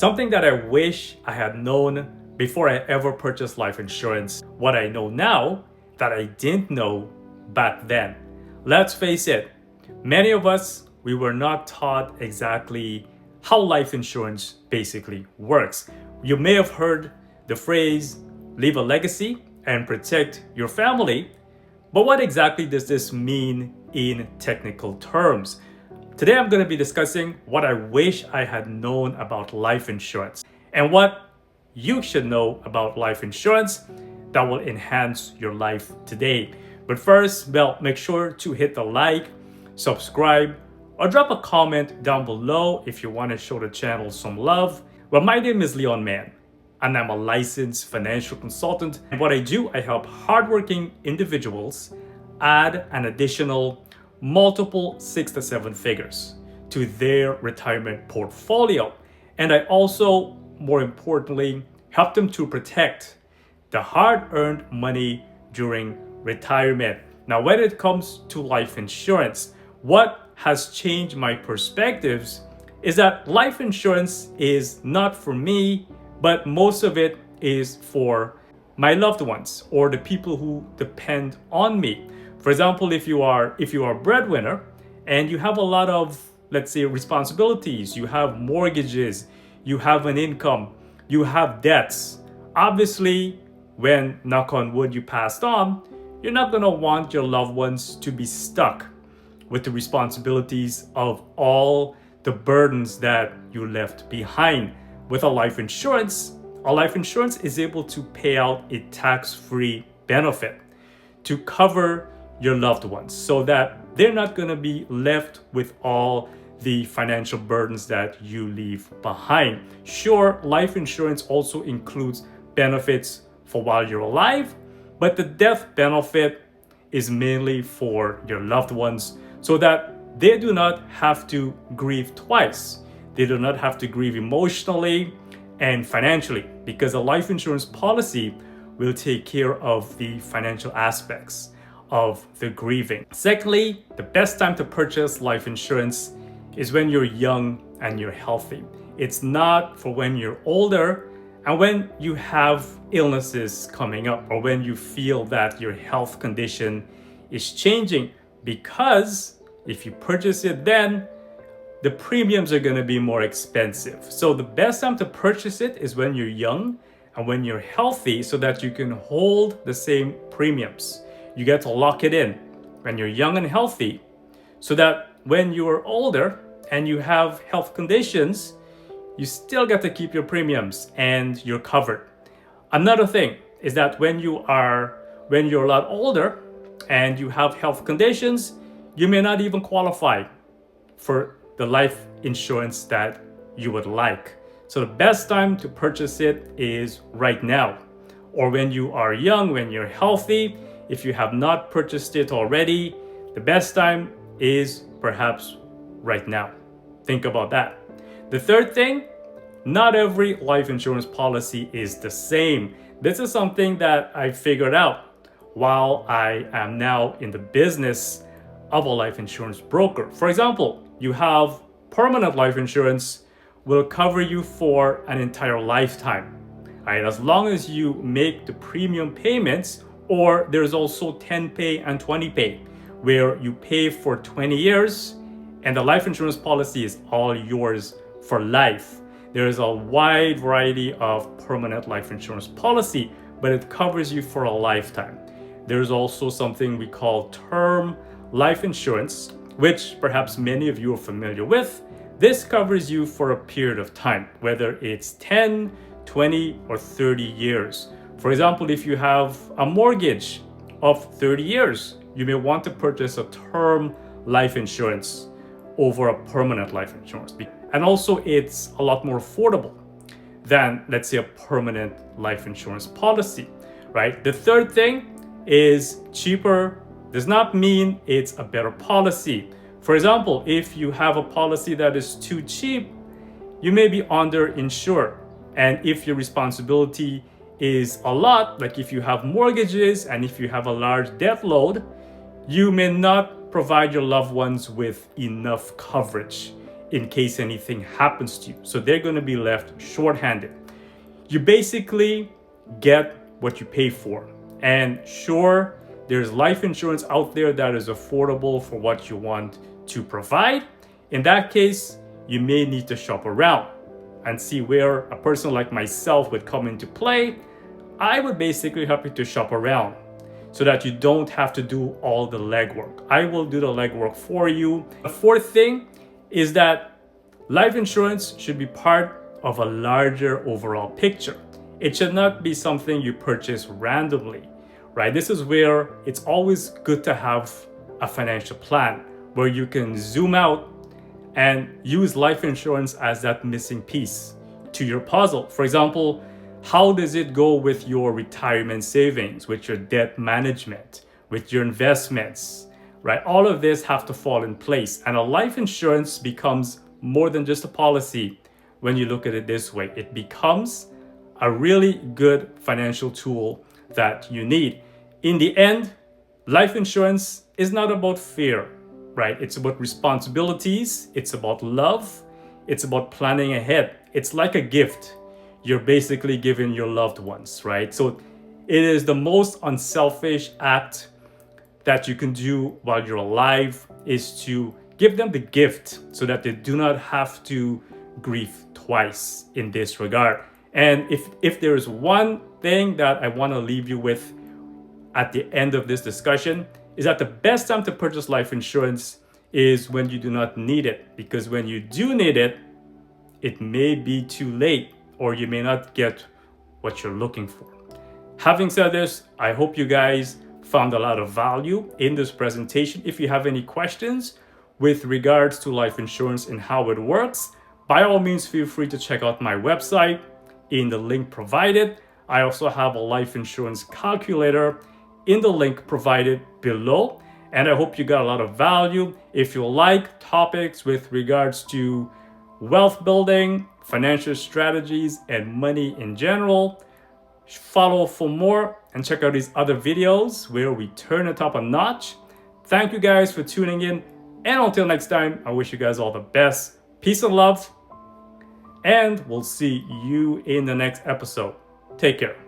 Something that I wish I had known before I ever purchased life insurance, what I know now that I didn't know back then. Let's face it, many of us, we were not taught exactly how life insurance basically works. You may have heard the phrase, leave a legacy and protect your family, but what exactly does this mean in technical terms? Today I'm going to be discussing what I wish I had known about life insurance and what you should know about life insurance that will enhance your life today. But first, make sure to hit the like, subscribe, or drop a comment down below if you want to show the channel some love. Well, my name is Leon Mann, and I'm a licensed financial consultant. And what I do, I help hardworking individuals add an additional multiple 6 to 7 figures to their retirement portfolio. And I also, more importantly, help them to protect the hard-earned money during retirement. Now, when it comes to life insurance, what has changed my perspectives is that life insurance is not for me, but most of it is for my loved ones or the people who depend on me. For example, if you are a breadwinner and you have a lot of, let's say, responsibilities, you have mortgages, you have an income, you have debts. Obviously, when, knock on wood, you passed on, you're not going to want your loved ones to be stuck with the responsibilities of all the burdens that you left behind. With a life insurance is able to pay out a tax-free benefit to cover your loved ones so that they're not going to be left with all the financial burdens that you leave behind. Sure, life insurance also includes benefits for while you're alive, but the death benefit is mainly for your loved ones so that they do not have to grieve twice. They do not have to grieve emotionally and financially, because a life insurance policy will take care of the financial aspects of the grieving. Secondly, the best time to purchase life insurance is when you're young and you're healthy. It's not for when you're older and when you have illnesses coming up or when you feel that your health condition is changing, because if you purchase it then, the premiums are going to be more expensive. So the best time to purchase it is when you're young and when you're healthy so that you can hold the same premiums. You get to lock it in when you're young and healthy so that when you're older and you have health conditions, you still get to keep your premiums and you're covered. Another thing is that when you're a lot older and you have health conditions, you may not even qualify for the life insurance that you would like. So the best time to purchase it is right now, or when you are young, when you're healthy. If you have not purchased it already, the best time is perhaps right now. Think about that. The third thing, not every life insurance policy is the same. This is something that I figured out while I am now in the business of a life insurance broker. For example, you have permanent life insurance will cover you for an entire lifetime. Right? As long as you make the premium payments, or there's also 10 pay and 20 pay, where you pay for 20 years and the life insurance policy is all yours for life. There is a wide variety of permanent life insurance policy, but it covers you for a lifetime. There's also something we call term life insurance, which perhaps many of you are familiar with. This covers you for a period of time, whether it's 10, 20, or 30 years. For example, if you have a mortgage of 30 years, you may want to purchase a term life insurance over a permanent life insurance. And also, it's a lot more affordable than, let's say, a permanent life insurance policy, right? The third thing is cheaper does not mean it's a better policy. For example, if you have a policy that is too cheap, you may be underinsured. And if your responsibility is a lot, like if you have mortgages and if you have a large debt load, you may not provide your loved ones with enough coverage in case anything happens to you. So they're going to be left shorthanded. You basically get what you pay for. And sure, there's life insurance out there that is affordable for what you want to provide. In that case, you may need to shop around and see where a person like myself would come into play. I would basically help you to shop around so that you don't have to do all the legwork. I will do the legwork for you. The fourth thing is that life insurance should be part of a larger overall picture. It should not be something you purchase randomly, right? This is where it's always good to have a financial plan where you can zoom out and use life insurance as that missing piece to your puzzle. For example, how does it go with your retirement savings, with your debt management, with your investments, right? All of this have to fall in place. And a life insurance becomes more than just a policy when you look at it this way. It becomes a really good financial tool that you need. In the end, life insurance is not about fear, right? It's about responsibilities. It's about love. It's about planning ahead. It's like a gift you're basically giving your loved ones, right? So it is the most unselfish act that you can do while you're alive, is to give them the gift so that they do not have to grieve twice in this regard. And if there is one thing that I want to leave you with at the end of this discussion, is that the best time to purchase life insurance is when you do not need it, because when you do need it, it may be too late, or you may not get what you're looking for. Having said this, I hope you guys found a lot of value in this presentation. If you have any questions with regards to life insurance and how it works, by all means, feel free to check out my website in the link provided. I also have a life insurance calculator in the link provided below. And I hope you got a lot of value. If you like topics with regards to wealth building, financial strategies, and money in general, follow for more and check out these other videos where we turn it up a notch. Thank you guys for tuning in. And until next time, I wish you guys all the best. Peace and love. And we'll see you in the next episode. Take care.